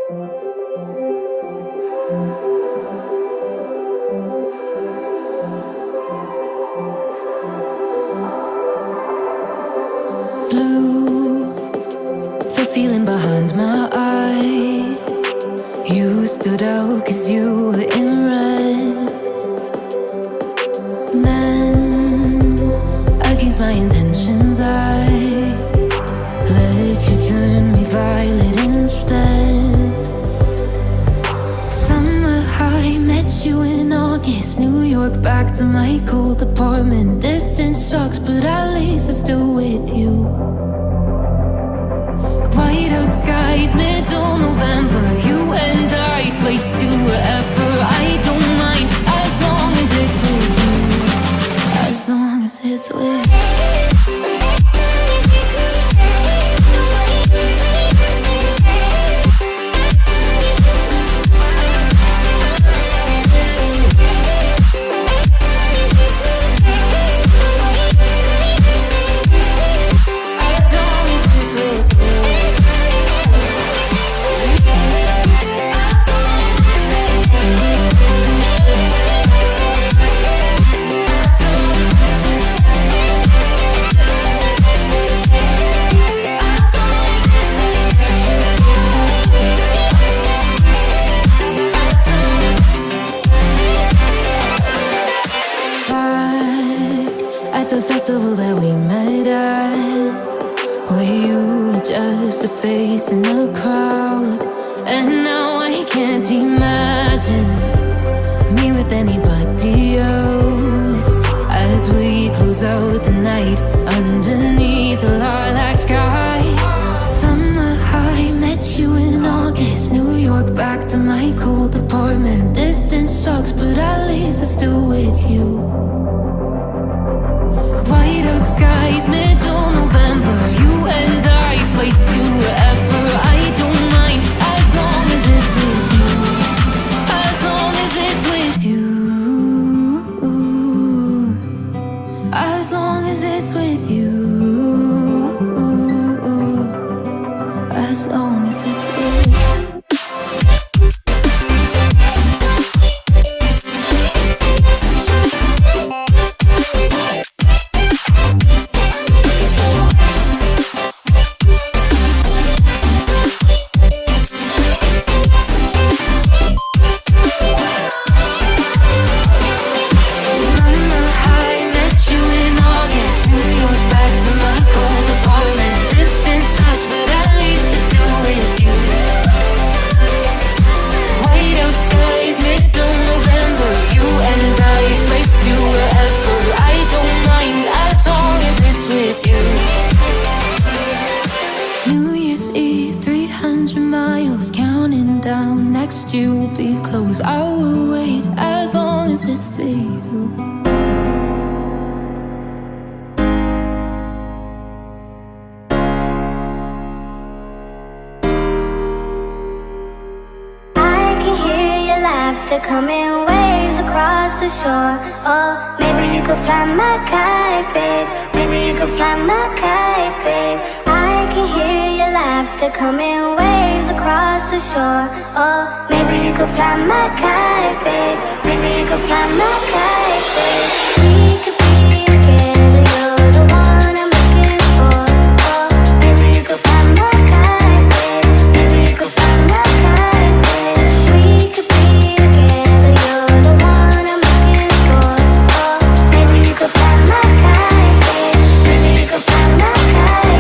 Blue, the feeling behind my eyes. You stood out 'cause you were in red. Men against my intentions, I let you turn me violet instead. Summer high, met you in August. New York, back to my cold apartment. Distance sucks, but at least I'm still with you. White out skies, middle November. You and I, flights to wherever. I don't mind, as long as it's with you. As long as it's with you. At the festival that we met at, where you were just a face in the crowd. And now I can't imagine me with anybody else. As we close out the night underneath the lilac sky. Summer high, met you in August. New York, back to my cold apartment. Distance sucks, but at least I'm still with you. White out skies, middle November. You and I, flights to wherever. I don't mind, as long as it's with you. As long as it's with you. As long as it's with you. As long as it's with you. Next year will be close. I will wait as long as it's for you. I can hear your laughter coming waves across the shore. Oh, maybe you could fly my kite, babe. Maybe you could fly my kite, babe. I can hear your laughter coming waves across the shore. Oh, maybe you could fly my kite, babe. Maybe you could fly my kite, babe.